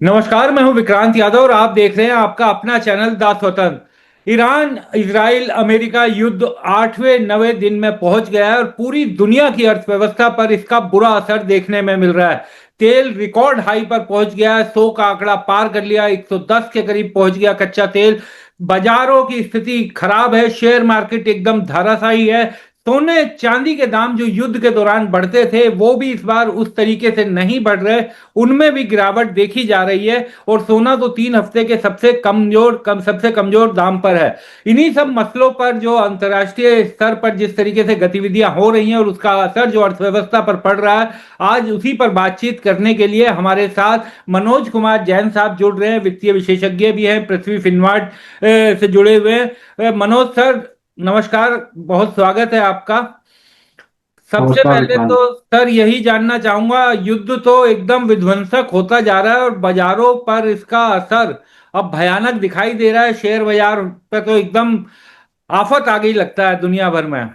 नमस्कार। मैं हूं विक्रांत यादव और आप देख रहे हैं आपका अपना चैनल द स्वतंत्र। ईरान इजराइल अमेरिका युद्ध 8वें 9वें दिन में पहुंच गया है और पूरी दुनिया की अर्थव्यवस्था पर इसका बुरा असर देखने में मिल रहा है। तेल रिकॉर्ड हाई पर पहुंच गया है, 100 का आंकड़ा पार कर लिया, 110 के करीब पहुंच गया कच्चा तेल। बाजारों की स्थिति खराब है, शेयर मार्केट एकदम धराशायी है। सोने चांदी के दाम जो युद्ध के दौरान बढ़ते थे वो भी इस बार उस तरीके से नहीं बढ़ रहे, उनमें भी गिरावट देखी जा रही है। और सोना तो 3 हफ्ते के सबसे कमजोर दाम पर है। इन्हीं सब मसलों पर जो अंतर्राष्ट्रीय स्तर पर जिस तरीके से गतिविधियां हो रही हैं और उसका असर जो अर्थव्यवस्था पर पड़ रहा है, आज उसी पर बातचीत करने के लिए हमारे साथ मनोज कुमार जैन साहब जुड़ रहे हैं। वित्तीय विशेषज्ञ भी हैं, पृथ्वी फिनवार्ड से जुड़े हुए हैं। मनोज सर, नमस्कार, बहुत स्वागत है आपका। सबसे नमस्कार पहले तो विक्रांत। सर यही जानना चाहूंगा, युद्ध तो एकदम विध्वंसक होता जा रहा है और बाजारों पर इसका असर अब भयानक दिखाई दे रहा है। शेयर बाजार पे तो एकदम आफत आ गई लगता है दुनिया भर में।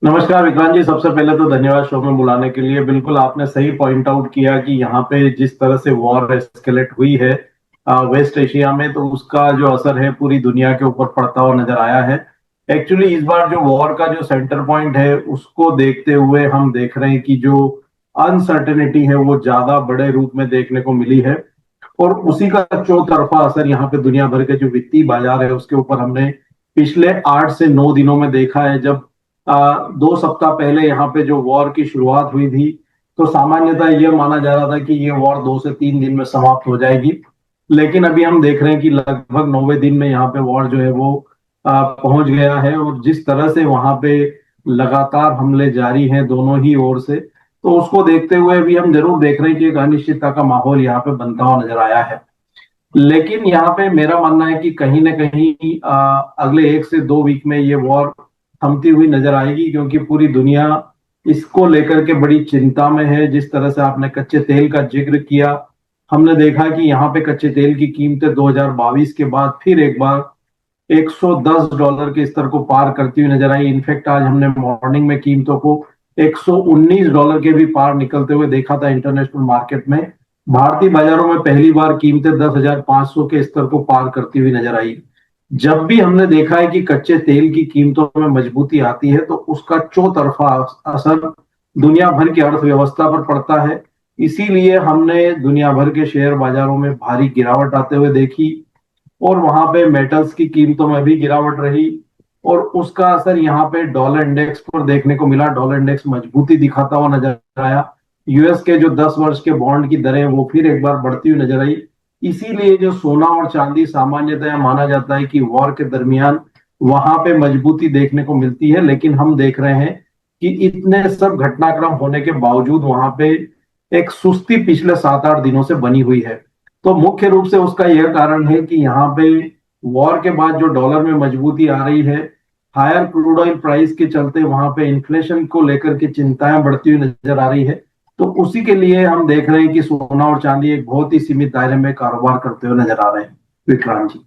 नमस्कार विक्रांत जी, सबसे पहले तो धन्यवाद शो में बुलाने के लिए। बिल्कुल आपने सही पॉइंट आउट किया कि यहाँ पे जिस तरह से वॉर एस्केलेट हुई है वेस्ट एशिया में, तो उसका जो असर है पूरी दुनिया के ऊपर पड़ता हुआ नजर आया है। एक्चुअली इस बार जो वॉर का जो सेंटर पॉइंट है उसको देखते हुए हम देख रहे हैं कि जो अनसर्टेनिटी है वो ज्यादा बड़े रूप में देखने को मिली है। और उसी का चौतरफा असर यहाँ पे दुनिया भर के जो वित्तीय बाजार है उसके ऊपर हमने पिछले 8 से 9 दिनों में देखा है। जब 2 सप्ताह पहले यहाँ पे जो वॉर की शुरुआत हुई थी, तो सामान्यतः यह माना जा रहा था कि ये वॉर 2 से 3 दिन में समाप्त हो जाएगी। लेकिन अभी हम देख रहे हैं कि लगभग 9वें दिन में यहाँ पे वॉर जो है वो पहुंच गया है। और जिस तरह से वहां पे लगातार हमले जारी हैं दोनों ही ओर से, तो उसको देखते हुए भी हम जरूर देख रहे हैं कि एक अनिश्चितता का माहौल यहाँ पे बनता हुआ नजर आया है। लेकिन यहाँ पे मेरा मानना है कि कहीं ना कहीं अगले 1 से 2 वीक में ये वॉर थमती हुई नजर आएगी, क्योंकि पूरी दुनिया इसको लेकर के बड़ी चिंता में है। जिस तरह से आपने कच्चे तेल का जिक्र किया, हमने देखा कि यहाँ पे कच्चे तेल की कीमतें 2022 के बाद फिर एक बार $110 के स्तर को पार करती हुई नजर आई। इनफैक्ट आज हमने मॉर्निंग में कीमतों को $119 के भी पार निकलते हुए देखा था इंटरनेशनल मार्केट में। भारतीय बाजारों में पहली बार कीमतें 10,500 के स्तर को पार करती हुई नजर आई। जब भी हमने देखा है कि कच्चे तेल की कीमतों में मजबूती आती है, तो उसका चौतरफा असर दुनिया भर की अर्थव्यवस्था पर पड़ता है। इसीलिए हमने दुनिया भर के शेयर बाजारों में भारी गिरावट आते हुए देखी। और वहां पे मेटल्स की कीमतों में भी गिरावट रही। और उसका असर यहाँ पे डॉलर इंडेक्स पर देखने को मिला। डॉलर इंडेक्स मजबूती दिखाता हुआ नजर आया। यूएस के जो 10 वर्ष के बॉन्ड की दरें वो फिर एक बार बढ़ती हुई नजर आई। इसीलिए जो सोना और चांदी सामान्यतः माना जाता है कि वॉर के दरमियान वहां पे मजबूती देखने को मिलती है, लेकिन हम देख रहे हैं कि इतने सब घटनाक्रम होने के बावजूद वहां पे एक सुस्ती पिछले 7-8 दिनों से बनी हुई है। तो मुख्य रूप से उसका यह कारण है कि यहाँ पे वॉर के बाद जो डॉलर में मजबूती आ रही है, हायर क्रूड ऑयल प्राइस के चलते वहां पे इन्फ्लेशन को लेकर के चिंताएं बढ़ती हुई नजर आ रही है। तो उसी के लिए हम देख रहे हैं कि सोना और चांदी एक बहुत ही सीमित दायरे में कारोबार करते हुए नजर आ रहे हैं विक्रांत जी।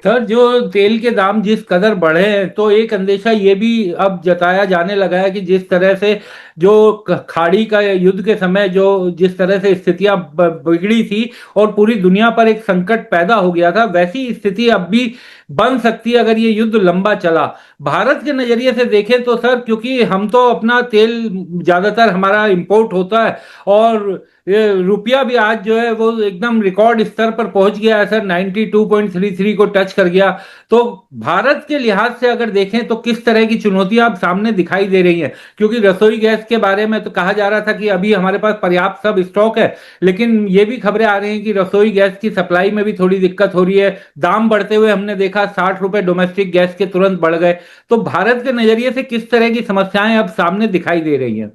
सर, जो तेल के दाम जिस कदर बढ़े हैं तो एक अंदेशा ये भी अब जताया जाने लगा है कि जिस तरह से जो खाड़ी का युद्ध के समय जो जिस तरह से स्थितियां बिगड़ी थी और पूरी दुनिया पर एक संकट पैदा हो गया था, वैसी स्थिति अब भी बन सकती है अगर ये युद्ध लंबा चला। भारत के नजरिए से देखें तो सर, क्योंकि हम तो अपना तेल ज्यादातर हमारा इंपोर्ट होता है और ये रुपया भी आज जो है वो एकदम रिकॉर्ड स्तर पर पहुंच गया है सर, 92.33 को टच कर गया। तो भारत के लिहाज से अगर देखें तो किस तरह की चुनौतियां अब सामने दिखाई दे रही हैं? क्योंकि रसोई गैस के बारे में तो कहा जा रहा था कि अभी हमारे पास पर्याप्त सब स्टॉक है, लेकिन ये भी खबरें आ रही हैं कि रसोई गैस की सप्लाई में भी थोड़ी दिक्कत हो रही है। दाम बढ़ते हुए हमने देखा, 60 रुपए डोमेस्टिक गैस के तुरंत बढ़ गए। तो भारत के नजरिए से किस तरह की समस्याएं अब सामने दिखाई दे रही हैं?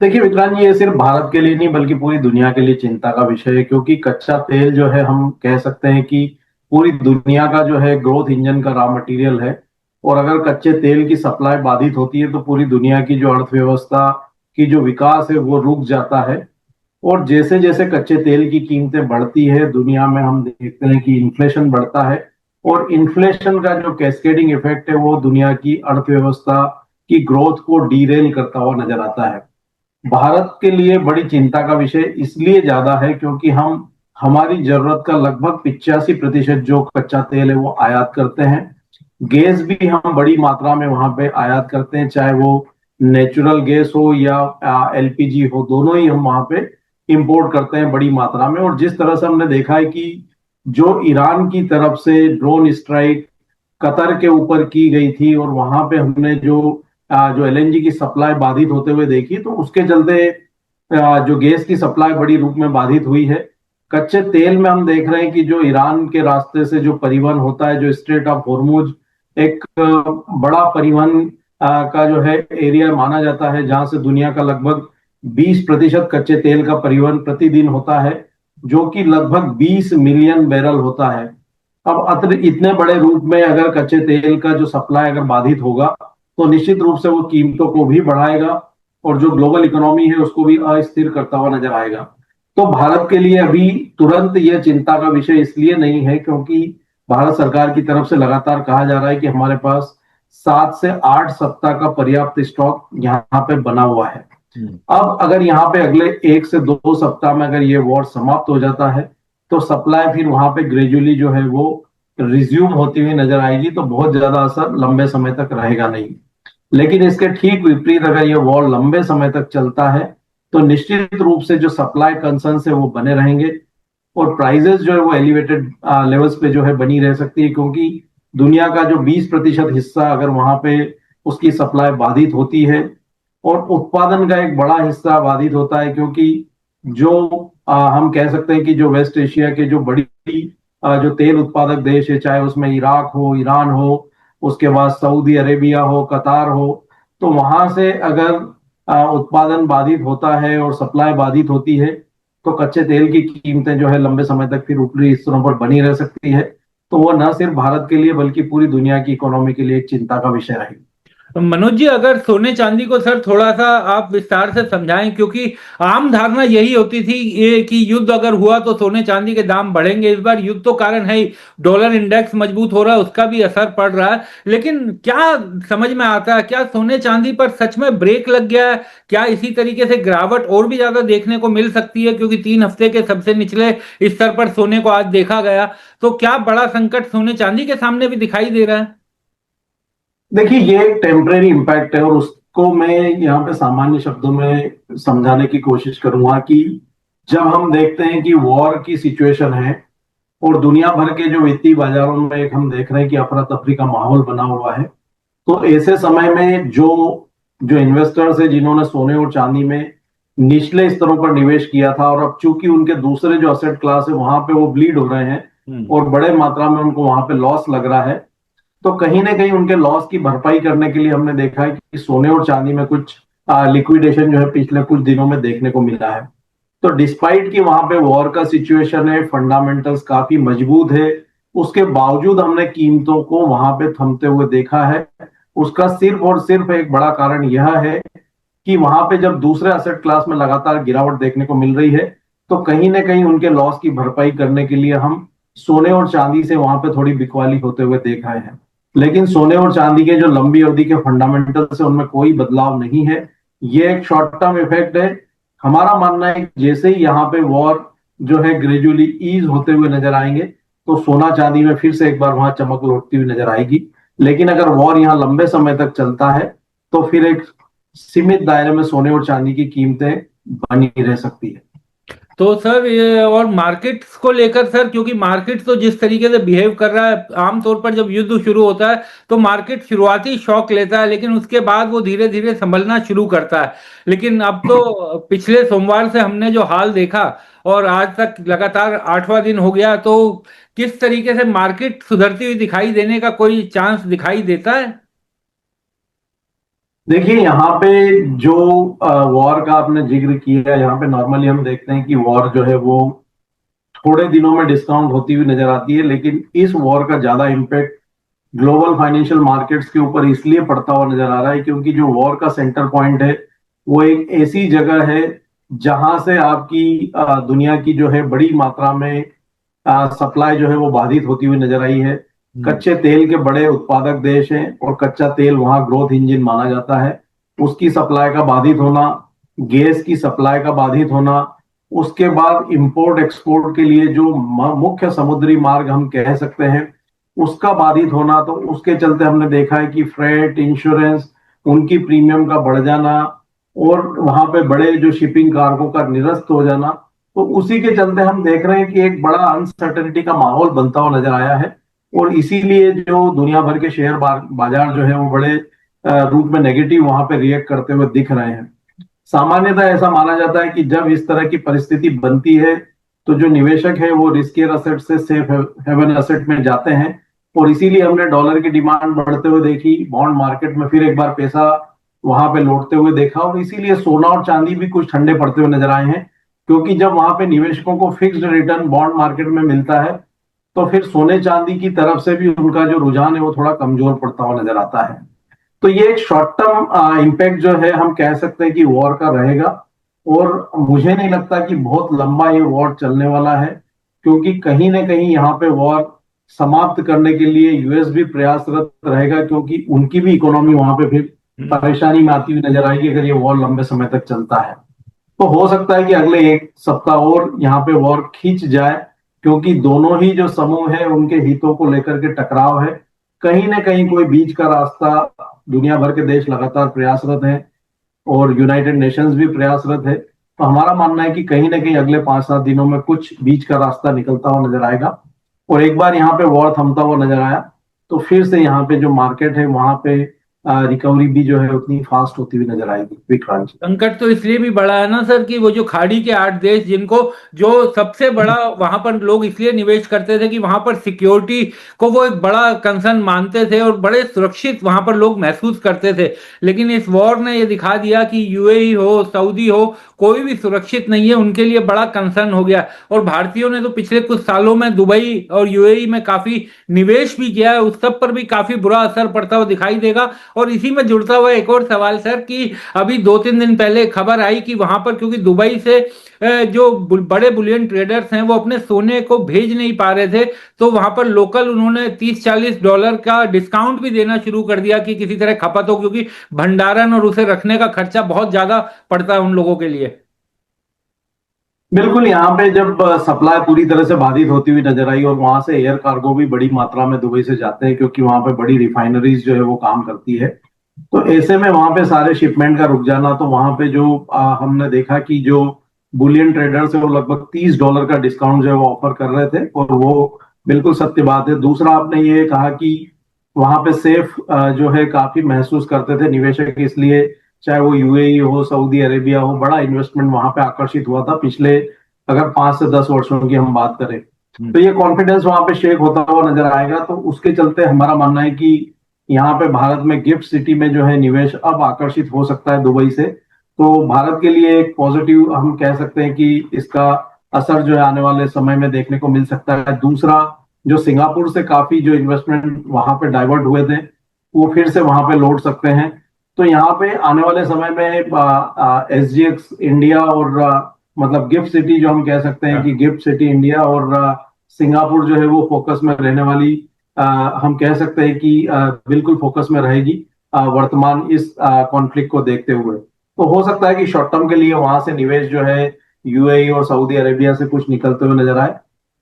देखिए विक्रांत जी, ये सिर्फ भारत के लिए नहीं बल्कि पूरी दुनिया के लिए चिंता का विषय है, क्योंकि कच्चा तेल जो है हम कह सकते हैं कि पूरी दुनिया का जो है ग्रोथ इंजन का रॉ मटेरियल है। और अगर कच्चे तेल की सप्लाई बाधित होती है तो पूरी दुनिया की जो अर्थव्यवस्था की जो विकास है वो रुक जाता है। और जैसे जैसे कच्चे तेल की कीमतें बढ़ती है दुनिया में, हम देखते हैं कि इन्फ्लेशन बढ़ता है। और इन्फ्लेशन का जो कैस्केडिंग इफेक्ट है वो दुनिया की अर्थव्यवस्था की ग्रोथ को डीरेल करता हुआ नजर आता है। भारत के लिए बड़ी चिंता का विषय इसलिए ज्यादा है क्योंकि हम हमारी जरूरत का लगभग 85% जो कच्चा तेल है वो आयात करते हैं। गैस भी हम बड़ी मात्रा में वहां पे आयात करते हैं, चाहे वो नेचुरल गैस हो या एलपीजी हो, दोनों ही हम वहां पे इंपोर्ट करते हैं बड़ी मात्रा में। और जिस तरह से हमने देखा है कि जो ईरान की तरफ से ड्रोन स्ट्राइक कतर के ऊपर की गई थी और वहां पे हमने जो एलएनजी की सप्लाई बाधित होते हुए देखी, तो उसके चलते जो गैस की सप्लाई बड़ी रूप में बाधित हुई है। कच्चे तेल में हम देख रहे हैं कि जो ईरान के रास्ते से जो परिवहन होता है, जो स्ट्रेट ऑफ होर्मुज एक बड़ा परिवहन का जो है एरिया माना जाता है, जहां से दुनिया का लगभग 20% कच्चे तेल का परिवहन प्रतिदिन होता है, जो कि लगभग 20 मिलियन बैरल होता है। अब इतने बड़े रूप में अगर कच्चे तेल का जो सप्लाई अगर बाधित होगा, तो निश्चित रूप से वो कीमतों को भी बढ़ाएगा और जो ग्लोबल इकोनॉमी है उसको भी अस्थिर करता हुआ नजर आएगा। तो भारत के लिए अभी तुरंत ये चिंता का विषय इसलिए नहीं है क्योंकि भारत सरकार की तरफ से लगातार कहा जा रहा है कि हमारे पास 7 से 8 सप्ताह का पर्याप्त स्टॉक यहाँ पे बना हुआ है। अब अगर यहाँ पे अगले 1 से 2 सप्ताह में अगर ये वॉर समाप्त हो जाता है, तो सप्लाई फिर वहां पे ग्रेजुअली जो है वो रिज्यूम होती हुई नजर आएगी, तो बहुत ज्यादा असर लंबे समय तक रहेगा नहीं। लेकिन इसके ठीक विपरीत अगर ये वॉर लंबे समय तक चलता है, तो निश्चित रूप से जो सप्लाई कंसर्न है वो बने रहेंगे और प्राइजेस जो है वो एलिवेटेड लेवल्स पे जो है बनी रह सकती है, क्योंकि दुनिया का जो 20% हिस्सा अगर वहां पे उसकी सप्लाई बाधित होती है और उत्पादन का एक बड़ा हिस्सा बाधित होता है, क्योंकि जो हम कह सकते हैं कि जो वेस्ट एशिया के जो बड़ी जो तेल उत्पादक देश है, चाहे उसमें इराक हो, ईरान हो, उसके बाद सऊदी अरेबिया हो, कतार हो, तो वहां से अगर उत्पादन बाधित होता है और सप्लाई बाधित होती है, तो कच्चे तेल की कीमतें जो है लंबे समय तक फिर ऊपरी स्तरों पर बनी रह सकती है। तो वो न सिर्फ भारत के लिए बल्कि पूरी दुनिया की इकोनॉमी के लिए एक चिंता का विषय रहेगी। मनोज जी, अगर सोने चांदी को सर थोड़ा सा आप विस्तार से समझाएं, क्योंकि आम धारणा यही होती थी ये कि युद्ध अगर हुआ तो सोने चांदी के दाम बढ़ेंगे। इस बार युद्ध तो कारण है ही, डॉलर इंडेक्स मजबूत हो रहा है, उसका भी असर पड़ रहा है। लेकिन क्या समझ में आता है, क्या सोने चांदी पर सच में ब्रेक लग गया है? क्या इसी तरीके से गिरावट और भी ज्यादा देखने को मिल सकती है? क्योंकि 3 हफ्ते के सबसे निचले स्तर पर सोने को आज देखा गया, तो क्या बड़ा संकट सोने चांदी के सामने भी दिखाई दे रहा है? देखिए, ये एक टेम्परेरी इम्पैक्ट है और उसको मैं यहाँ पे सामान्य शब्दों में समझाने की कोशिश करूंगा कि जब हम देखते हैं कि वॉर की सिचुएशन है और दुनिया भर के जो वित्तीय बाजारों में एक हम देख रहे हैं कि अफरा तफरी का माहौल बना हुआ है, तो ऐसे समय में जो जो इन्वेस्टर्स है जिन्होंने सोने और चांदी में निचले स्तरों पर निवेश किया था, और अब चूंकि उनके दूसरे जो असेट क्लास है वहां पे वो ब्लीड हो रहे हैं और बड़े मात्रा में उनको वहां पे लॉस लग रहा है, तो कहीं ना कहीं उनके लॉस की भरपाई करने के लिए हमने देखा है कि सोने और चांदी में कुछ लिक्विडेशन जो है पिछले कुछ दिनों में देखने को मिला है। तो डिस्पाइट कि वहां पे वॉर का सिचुएशन है, फंडामेंटल्स काफी मजबूत है, उसके बावजूद हमने कीमतों को वहां पे थमते हुए देखा है। उसका सिर्फ और सिर्फ एक बड़ा कारण यह है कि वहां पे जब दूसरे असेट क्लास में लगातार गिरावट देखने को मिल रही है, तो कहीं ना कहीं उनके लॉस की भरपाई करने के लिए हम सोने और चांदी से वहां पे थोड़ी बिकवाली होते हुए देख रहे हैं। लेकिन सोने और चांदी के जो लंबी अवधि के फंडामेंटल्स है उनमें कोई बदलाव नहीं है। ये एक शॉर्ट टर्म इफेक्ट है। हमारा मानना है कि जैसे ही यहाँ पे वॉर जो है ग्रेजुअली ईज होते हुए नजर आएंगे, तो सोना चांदी में फिर से एक बार वहां चमक लौटती हुई नजर आएगी। लेकिन अगर वॉर यहाँ लंबे समय तक चलता है, तो फिर एक सीमित दायरे में सोने और चांदी की कीमतें बनी रह सकती है। तो सर ये और मार्केट्स को लेकर सर, क्योंकि मार्केट तो जिस तरीके से बिहेव कर रहा है, आमतौर पर जब युद्ध शुरू होता है तो मार्केट शुरुआती शॉक लेता है, लेकिन उसके बाद वो धीरे धीरे संभलना शुरू करता है। लेकिन अब तो पिछले सोमवार से हमने जो हाल देखा और आज तक लगातार 8वां दिन हो गया, तो किस तरीके से मार्केट सुधरती हुई दिखाई देने का कोई चांस दिखाई देता है? देखिए, यहाँ पे जो वॉर का आपने जिक्र किया है, यहाँ पे नॉर्मली हम देखते हैं कि वॉर जो है वो थोड़े दिनों में डिस्काउंट होती हुई नजर आती है, लेकिन इस वॉर का ज्यादा इम्पैक्ट ग्लोबल फाइनेंशियल मार्केट्स के ऊपर इसलिए पड़ता हुआ नजर आ रहा है क्योंकि जो वॉर का सेंटर पॉइंट है वो एक ऐसी जगह है जहां से आपकी दुनिया की जो है बड़ी मात्रा में सप्लाई जो है वो बाधित होती हुई नजर आई है। कच्चे तेल के बड़े उत्पादक देश हैं और कच्चा तेल वहां ग्रोथ इंजन माना जाता है। उसकी सप्लाई का बाधित होना गैस की सप्लाई का बाधित होना, उसके बाद इंपोर्ट एक्सपोर्ट के लिए जो मुख्य समुद्री मार्ग हम कह सकते हैं उसका बाधित होना, तो उसके चलते हमने देखा है कि फ्रेट, इंश्योरेंस, उनकी प्रीमियम का बढ़ जाना और वहां पे बड़े जो शिपिंग कार्गो का निरस्त हो जाना। तो उसी के चलते हम देख रहे हैं कि एक बड़ा अनसर्टेनिटी का माहौल बनता हुआ नजर आया है और इसीलिए जो दुनिया भर के शेयर बाजार जो है वो बड़े रूप में नेगेटिव वहां पे रिएक्ट करते हुए दिख रहे हैं। सामान्यतः ऐसा माना जाता है कि जब इस तरह की परिस्थिति बनती है तो जो निवेशक है वो रिस्कियर असेट से सेफ हेवन असेट में जाते हैं और इसीलिए हमने डॉलर की डिमांड बढ़ते हुए देखी, बॉन्ड मार्केट में फिर एक बार पैसा वहां पे लौटते हुए देखा और इसीलिए सोना और चांदी भी कुछ ठंडे पड़ते हुए नजर आए हैं, क्योंकि जब वहां पे निवेशकों को फिक्स्ड रिटर्न बॉन्ड मार्केट में मिलता है तो फिर सोने चांदी की तरफ से भी उनका जो रुझान है वो थोड़ा कमजोर पड़ता हुआ नजर आता है। तो ये एक शॉर्ट टर्म इम्पैक्ट जो है हम कह सकते हैं कि वॉर का रहेगा और मुझे नहीं लगता कि बहुत लंबा ये वॉर चलने वाला है, क्योंकि कहीं ना कहीं यहाँ पे वॉर समाप्त करने के लिए यूएस भी प्रयासरत रहेगा, क्योंकि उनकी भी इकोनॉमी वहां पे फिर परेशानी में आती हुई नजर आएगी अगर ये वॉर लंबे समय तक चलता है। तो हो सकता है कि अगले एक सप्ताह और यहाँ पे वॉर खींच जाए, क्योंकि दोनों ही जो समूह है उनके हितों को लेकर के टकराव है। कहीं ना कहीं कोई बीच का रास्ता दुनिया भर के देश लगातार प्रयासरत हैं और यूनाइटेड नेशंस भी प्रयासरत है। तो हमारा मानना है कि कहीं ना कहीं अगले 5-7 दिनों में कुछ बीच का रास्ता निकलता हुआ नजर आएगा और एक बार यहाँ पे वॉर थमता हुआ नजर आया तो फिर से यहाँ पे जो मार्केट है वहां पे रिकवरी भी जो है उतनी फास्ट होती हुई नजर आएगी। विक्रांत जी। संकट तो इसलिए भी बढ़ा है ना सर कि वो जो खाड़ी के 8 देश जिनको जो सबसे बड़ा वहां पर लोग इसलिए निवेश करते थे कि वहां पर सिक्योरिटी को वो एक बड़ा कंसर्न मानते थे और बड़े सुरक्षित वहां पर लोग महसूस करते थे। लेकिन इस वॉर ने ये दिखा दिया कि यूएई हो, सऊदी हो, कोई भी सुरक्षित नहीं है, उनके लिए बड़ा कंसर्न हो गया। और भारतीयों ने तो पिछले कुछ सालों में दुबई और यूएई में काफी निवेश भी किया है, उस सब पर भी काफी बुरा असर पड़ता हुआ दिखाई देगा। और इसी में जुड़ता हुआ एक और सवाल सर कि अभी 2-3 दिन पहले खबर आई कि वहां पर क्योंकि दुबई से जो बड़े बुलियन ट्रेडर्स हैं वो अपने सोने को भेज नहीं पा रहे थे, तो वहां पर लोकल उन्होंने $30-40 का डिस्काउंट भी देना शुरू कर दिया कि किसी तरह खपत हो, क्योंकि भंडारण और उसे रखने का खर्चा बहुत ज्यादा पड़ता है उन लोगों के लिए। बिल्कुल, यहाँ पे जब सप्लाई पूरी तरह से बाधित होती हुई नजर आई और वहां से एयर कार्गो भी बड़ी मात्रा में दुबई से जाते हैं, क्योंकि वहां पे बड़ी रिफाइनरीज जो है वो काम करती है, तो ऐसे में वहां पे सारे शिपमेंट का रुक जाना, तो वहां पे जो हमने देखा कि जो बुलियन ट्रेडर्स है वो लगभग $30 का डिस्काउंट जो है वो ऑफर कर रहे थे और वो बिल्कुल सत्य बात है। दूसरा, आपने ये कहा कि वहां पे सेफ जो है काफी महसूस करते थे निवेशक, इसलिए चाहे वो यूएई हो, सऊदी अरेबिया हो, बड़ा इन्वेस्टमेंट वहां पे आकर्षित हुआ था पिछले अगर 5 से 10 वर्षों की हम बात करें। तो ये कॉन्फिडेंस वहां पे शेक होता हुआ नजर आएगा, तो उसके चलते हमारा मानना है कि यहाँ पे भारत में गिफ्ट सिटी में जो है निवेश अब आकर्षित हो सकता है दुबई से। तो भारत के लिए एक पॉजिटिव हम कह सकते हैं कि इसका असर जो है आने वाले समय में देखने को मिल सकता है। दूसरा, जो सिंगापुर से काफी जो इन्वेस्टमेंट वहां पे डाइवर्ट हुए थे वो फिर से वहां पे लौट सकते हैं। तो यहाँ पे आने वाले समय में एसजीएक्स इंडिया और मतलब गिफ्ट सिटी जो हम कह सकते हैं कि गिफ्ट सिटी इंडिया और सिंगापुर जो है वो फोकस में रहने वाली, हम कह सकते हैं कि बिल्कुल फोकस में रहेगी वर्तमान इस कॉन्फ्लिक्ट को देखते हुए। तो हो सकता है कि शॉर्ट टर्म के लिए वहां से निवेश जो है यूएई और सऊदी अरेबिया से कुछ निकलते हुए नजर आए,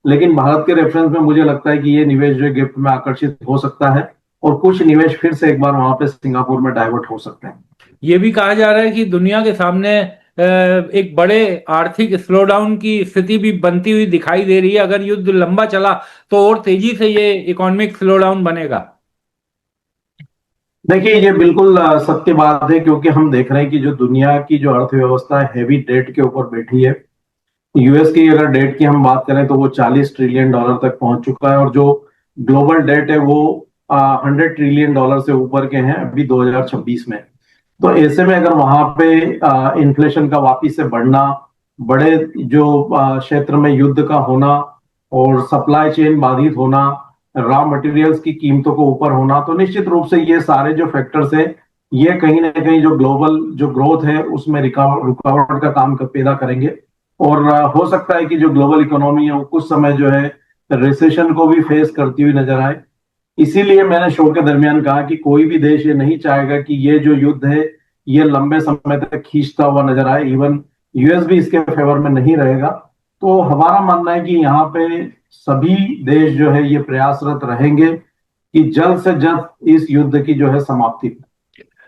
लेकिन भारत के रेफरेंस में मुझे लगता है कि ये निवेश जो है गिफ्ट में आकर्षित हो सकता है और कुछ निवेश फिर से एक बार वहां पे सिंगापुर में डाइवर्ट हो सकते हैं। ये भी कहा जा रहा है कि दुनिया के सामने एक बड़े आर्थिक स्लोडाउन की स्थिति भी बनती हुई दिखाई दे रही है। अगर युद्ध लंबा चला तो और तेजी से ये इकोनॉमिक स्लोडाउन बनेगा। देखिए, ये बिल्कुल सत्य बात है, क्योंकि हम देख रहे हैं कि जो दुनिया की जो अर्थव्यवस्था है हेवी डेट के ऊपर बैठी है। यूएस की अगर डेट की हम बात करें तो वो $40 ट्रिलियन तक पहुंच चुका है और जो ग्लोबल डेट है वो $100 ट्रिलियन से ऊपर के हैं अभी 2026 में। तो ऐसे में अगर वहां पे इन्फ्लेशन का वापिस से बढ़ना, बड़े जो क्षेत्र में युद्ध का होना और सप्लाई चेन बाधित होना, रॉ मटेरियल्स की कीमतों को ऊपर होना, तो निश्चित रूप से ये सारे जो फैक्टर्स हैं ये कहीं ना कहीं जो ग्लोबल जो ग्रोथ है उसमें रुकावट का काम पैदा करेंगे और हो सकता है कि जो ग्लोबल इकोनॉमी है वो कुछ समय जो है रिसेशन को भी फेस करती हुई नजर आए। इसीलिए मैंने शो के दरमियान कहा कि कोई भी देश ये नहीं चाहेगा कि ये जो युद्ध है ये लंबे समय तक खींचता हुआ नजर आए, इवन यूएस भी इसके फेवर में नहीं रहेगा। तो हमारा मानना है कि यहाँ पे सभी देश जो है ये प्रयासरत रहेंगे कि जल्द से जल्द इस युद्ध की जो है समाप्ति हो।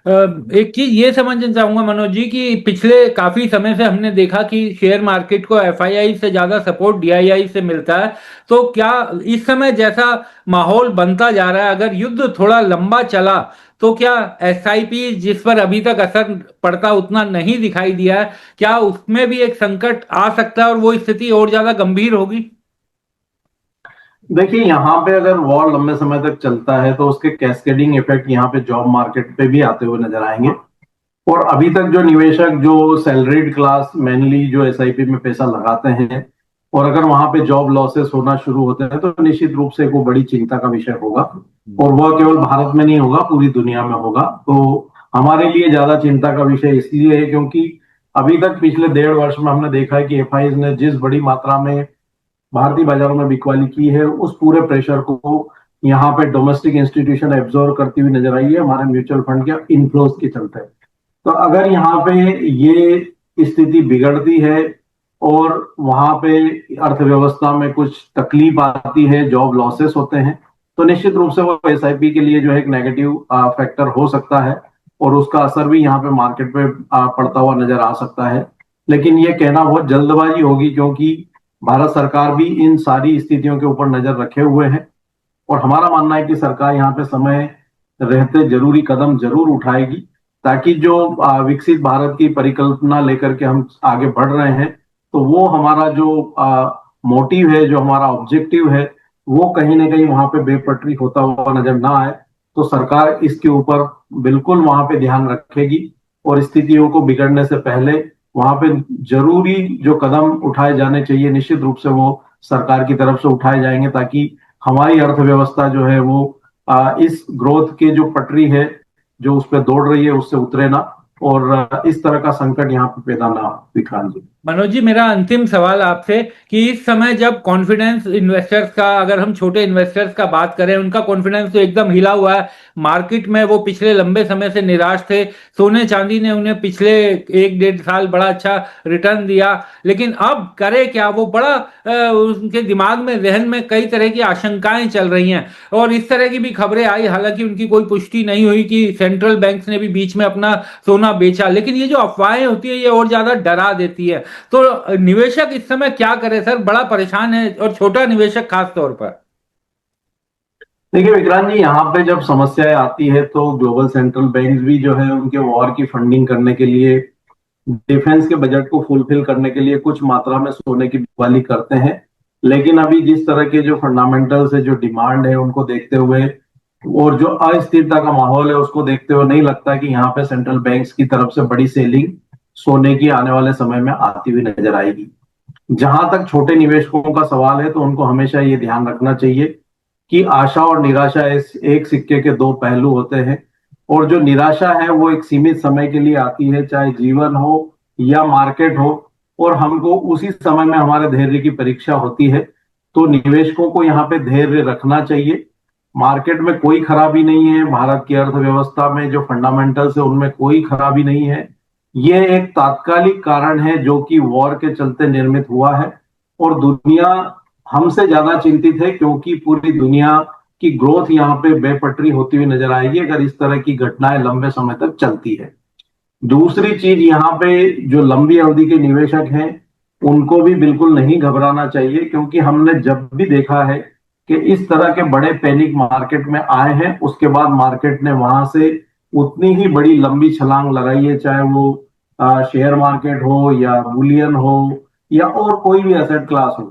एक चीज ये समझना चाहूंगा मनोज जी कि पिछले काफी समय से हमने देखा कि शेयर मार्केट को एफआईआई से ज्यादा सपोर्ट डीआईआई से मिलता है। तो क्या इस समय जैसा माहौल बनता जा रहा है, अगर युद्ध थोड़ा लंबा चला तो क्या एसआईपी जिस पर अभी तक असर पड़ता उतना नहीं दिखाई दिया है, क्या उसमें भी एक संकट आ सकता है और वो स्थिति और ज्यादा गंभीर होगी? देखिए, यहाँ पे अगर वॉर लंबे समय तक चलता है तो उसके कैस्केडिंग इफेक्ट यहाँ पे जॉब मार्केट पे भी आते हुए नजर आएंगे। और अभी तक जो निवेशक जो सैलरीड क्लास मेनली जो एसआईपी में पैसा लगाते हैं, और अगर वहां पे जॉब लॉसेस होना शुरू होते हैं तो निश्चित रूप से वो बड़ी चिंता का विषय होगा। और वह केवल भारत में नहीं होगा, पूरी दुनिया में होगा। तो हमारे लिए ज्यादा चिंता का विषय इसलिए है क्योंकि अभी तक पिछले 1.5 वर्ष में हमने देखा है कि एफआईज ने जिस बड़ी मात्रा में भारतीय बाजारों में बिकवाली की है, उस पूरे प्रेशर को यहाँ पे डोमेस्टिक इंस्टीट्यूशन एब्जॉर्व करती हुई नजर आई है हमारे म्यूचुअल फंड के इनफ्लोज के चलते। तो अगर यहाँ पे ये स्थिति बिगड़ती है और वहां पे अर्थव्यवस्था में कुछ तकलीफ आती है, जॉब लॉसेस होते हैं, तो निश्चित रूप से वो एसआईपी के लिए जो है एक नेगेटिव फैक्टर हो सकता है और उसका असर भी यहाँ पे मार्केट पे पड़ता हुआ नजर आ सकता है। लेकिन ये कहना बहुत जल्दबाजी होगी क्योंकि भारत सरकार भी इन सारी स्थितियों के ऊपर नजर रखे हुए है और हमारा मानना है कि सरकार यहाँ पे समय रहते जरूरी कदम जरूर उठाएगी ताकि जो विकसित भारत की परिकल्पना लेकर के हम आगे बढ़ रहे हैं, तो वो हमारा जो मोटिव है, जो हमारा ऑब्जेक्टिव है, वो कहीं ना कहीं वहां पे बेपटरी होता हुआ नजर ना आए। तो सरकार इसके ऊपर बिल्कुल वहां पे ध्यान रखेगी और स्थितियों को बिगड़ने से पहले वहां पे जरूरी जो कदम उठाए जाने चाहिए निश्चित रूप से वो सरकार की तरफ से उठाए जाएंगे ताकि हमारी अर्थव्यवस्था जो है वो इस ग्रोथ के जो पटरी है जो उस पर दौड़ रही है उससे उतरे ना, और इस तरह का संकट यहाँ पे पैदा ना हो। विक्रांत जी, मनोज जी, मेरा अंतिम सवाल आपसे कि इस समय जब कॉन्फिडेंस इन्वेस्टर्स का, अगर हम छोटे इन्वेस्टर्स का बात करें, उनका कॉन्फिडेंस तो एकदम हिला हुआ है मार्केट में। वो पिछले लंबे समय से निराश थे। सोने चांदी ने उन्हें पिछले 1-1.5 साल बड़ा अच्छा रिटर्न दिया, लेकिन अब करे क्या? वो बड़ा उनके दिमाग में, जहन में कई तरह की आशंकाएं चल रही हैं और इस तरह की भी खबरें आई, हालांकि उनकी कोई पुष्टि नहीं हुई, कि सेंट्रल बैंक ने भी बीच में अपना सोना बेचा। लेकिन ये जो अफवाहें होती है ये और ज्यादा डरा देती है। तो निवेशक इस समय क्या करे सर? बड़ा परेशान है, और छोटा निवेशक खास तौर पर। देखिए विक्रांत जी, यहाँ पे जब समस्याएं आती है तो ग्लोबल सेंट्रल बैंक भी जो है उनके वॉर की फंडिंग करने के लिए, डिफेंस के बजट को फुलफिल करने के लिए कुछ मात्रा में सोने की बिकवाली करते हैं। लेकिन अभी जिस तरह के जो फंडामेंटल्स है, जो डिमांड है, उनको देखते हुए और जो अस्थिरता का माहौल है उसको देखते हुए नहीं लगता कि यहाँ पे सेंट्रल बैंक्स की तरफ से बड़ी सेलिंग सोने की आने वाले समय में आती हुई नजर आएगी। जहां तक छोटे निवेशकों का सवाल है तो उनको हमेशा ये ध्यान रखना चाहिए कि आशा और निराशा इस एक सिक्के के दो पहलू होते हैं। और जो निराशा है वो एक सीमित समय के लिए आती है, चाहे जीवन हो या मार्केट हो, और हमको उसी समय में हमारे धैर्य की परीक्षा होती है। तो निवेशकों को यहाँ पे धैर्य रखना चाहिए। मार्केट में कोई खराबी नहीं है, भारत की अर्थव्यवस्था में जो फंडामेंटल्स है उनमें कोई खराबी नहीं है। ये एक तात्कालिक कारण है जो कि वॉर के चलते निर्मित हुआ है और दुनिया हमसे ज्यादा चिंतित है क्योंकि पूरी दुनिया की ग्रोथ यहाँ पे बेपटरी होती हुई नजर आएगी अगर इस तरह की घटनाएं लंबे समय तक चलती है। दूसरी चीज, यहाँ पे जो लंबी अवधि के निवेशक हैं उनको भी बिल्कुल नहीं घबराना चाहिए क्योंकि हमने जब भी देखा है कि इस तरह के बड़े पैनिक मार्केट में आए हैं उसके बाद मार्केट ने वहां से उतनी ही बड़ी लंबी छलांग लगाई है, चाहे वो शेयर मार्केट हो या बुलियन हो या और कोई भी एसेट क्लास हो।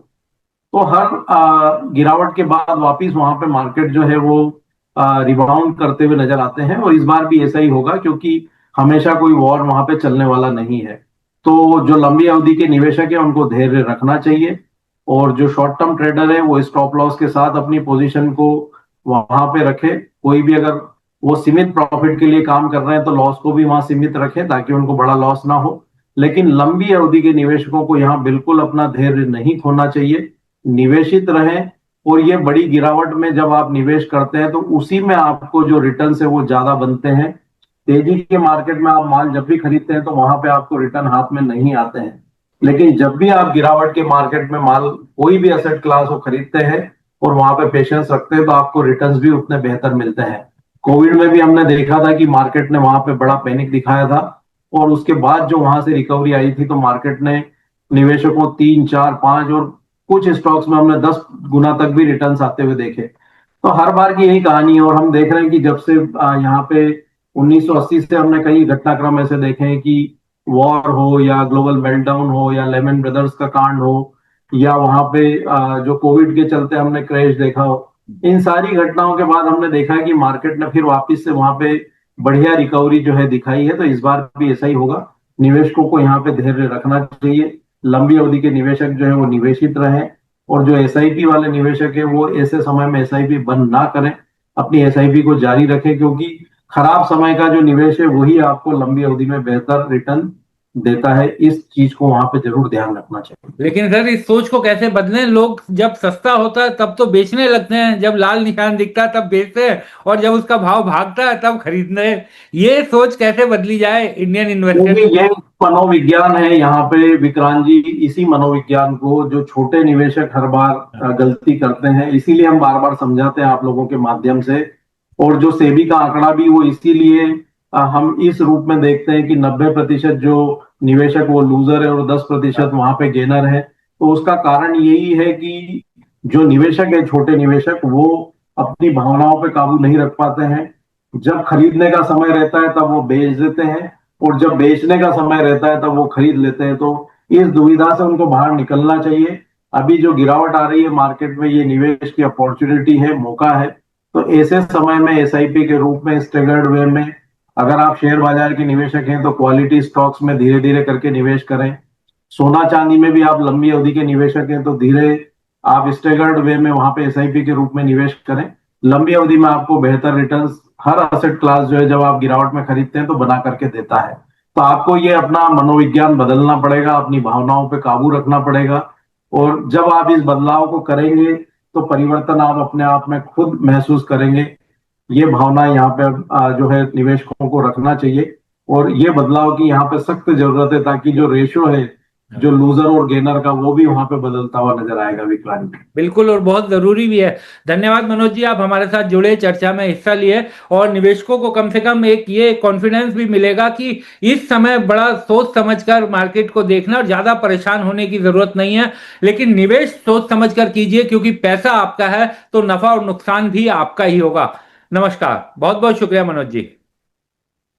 तो हर गिरावट के बाद वापिस वहां पे मार्केट जो है वो रिबाउंड करते हुए नजर आते हैं और इस बार भी ऐसा ही होगा क्योंकि हमेशा कोई वॉर वहां पे चलने वाला नहीं है। तो जो लंबी अवधि के निवेशक है उनको धैर्य रखना चाहिए और जो शॉर्ट टर्म ट्रेडर है वो स्टॉप लॉस के साथ अपनी पोजीशन को वहां पे रखे। कोई भी अगर वो सीमित प्रॉफिट के लिए काम कर रहे हैं तो लॉस को भी वहां सीमित रखें ताकि उनको बड़ा लॉस ना हो। लेकिन लंबी अवधि के निवेशकों को यहाँ बिल्कुल अपना धैर्य नहीं खोना चाहिए, निवेशित रहें। और ये बड़ी गिरावट में जब आप निवेश करते हैं तो उसी में आपको जो रिटर्न है वो ज्यादा बनते हैं। तेजी के मार्केट में आप माल जब भी खरीदते हैं तो वहां पे आपको रिटर्न हाथ में नहीं आते हैं। लेकिन जब भी आप गिरावट के मार्केट में माल कोई भी एसेट क्लास को खरीदते हैं और वहां पे पेशेंस रखते हैं तो आपको रिटर्न्स भी उतने बेहतर मिलते हैं। कोविड में भी हमने देखा था कि मार्केट ने वहां पे बड़ा पैनिक दिखाया था, और उसके बाद जो वहां से रिकवरी आई थी तो मार्केट ने निवेशकों 3, 4, 5 और कुछ स्टॉक्स में हमने 10 गुना तक भी रिटर्न्स आते हुए देखे। तो हर बार की यही कहानी है, और हम देख रहे हैं कि जब से यहाँ पे 1980 से हमने कई घटनाक्रम ऐसे देखे हैं कि वॉर हो या ग्लोबल मेल्टडाउन हो या लेमन ब्रदर्स का कांड हो या वहां पे जो कोविड के चलते हमने क्रैश देखा हो, इन सारी घटनाओं के बाद हमने देखा है कि मार्केट ने फिर वापस से वहां पे बढ़िया रिकवरी जो है दिखाई है। तो इस बार भी ऐसा ही होगा। निवेशकों को यहाँ पे धैर्य रखना चाहिए। लंबी अवधि के निवेशक जो है वो निवेशित रहें, और जो एसआईपी वाले निवेशक है वो ऐसे समय में एसआईपी बंद ना करें, अपनी एसआईपी को जारी रखें, क्योंकि खराब समय का जो निवेश है वही आपको लंबी अवधि में बेहतर रिटर्न देता है। इस चीज को वहां पे जरूर ध्यान रखना चाहिए। लेकिन सर इस सोच को कैसे बदलें? लोग जब सस्ता होता है तब तो बेचने लगते हैं, जब लाल निशान दिखता है तब बेचते हैं, और जब उसका भाव भागता है तब खरीदते हैं। ये सोच कैसे बदली जाए इंडियन क्योंकि इन्वेस्टर? ये मनोविज्ञान है यहाँ पे विक्रांत जी। इसी मनोविज्ञान को जो छोटे निवेशक हर बार गलती करते हैं, इसीलिए हम बार बार समझाते हैं आप लोगों के माध्यम से। और जो सेबी का आंकड़ा भी वो इसीलिए हम इस रूप में देखते हैं कि 90% जो निवेशक वो लूजर है और 10% वहां पे गेनर है। तो उसका कारण यही है कि जो निवेशक है, छोटे निवेशक, वो अपनी भावनाओं पे काबू नहीं रख पाते हैं। जब खरीदने का समय रहता है तब वो बेच देते हैं, और जब बेचने का समय रहता है तब वो खरीद लेते हैं। तो इस दुविधा से उनको बाहर निकलना चाहिए। अभी जो गिरावट आ रही है मार्केट में, ये निवेश की अपॉर्चुनिटी है, मौका है। तो ऐसे समय में एसआईपी के रूप में स्टेगर्ड वे में अगर आप शेयर बाजार के निवेशक हैं तो क्वालिटी स्टॉक्स में धीरे धीरे करके निवेश करें। सोना चांदी में भी आप लंबी अवधि के निवेशक हैं तो धीरे आप स्टेगर्ड वे में वहां पे एसआईपी के रूप में निवेश करें। लंबी अवधि में आपको बेहतर रिटर्न्स हर असेट क्लास जो है जब आप गिरावट में खरीदते हैं तो बना करके देता है। तो आपको ये अपना मनोविज्ञान बदलना पड़ेगा, अपनी भावनाओं पे काबू रखना पड़ेगा। और जब आप इस बदलाव को करेंगे तो परिवर्तन आप अपने आप में खुद महसूस करेंगे। ये भावना यहाँ पे जो है निवेशकों को रखना चाहिए, और ये बदलाव की यहाँ पे सख्त जरूरत है, ताकि जो रेशो है जो लूजर और गेनर का वो भी वहां पे बदलता हुआ नजर आएगा विक्रांत जी। बिल्कुल, और बहुत जरूरी भी है। धन्यवाद मनोज जी, आप हमारे साथ जुड़े, चर्चा में हिस्सा लिए, और निवेशकों को कम से कम एक ये कॉन्फिडेंस भी मिलेगा कि इस समय बड़ा सोच समझकर मार्केट को देखना, और ज्यादा परेशान होने की जरूरत नहीं है। लेकिन निवेश सोच समझकर कीजिए, क्योंकि पैसा आपका है तो नफा और नुकसान भी आपका ही होगा। नमस्कार, बहुत बहुत शुक्रिया मनोज जी।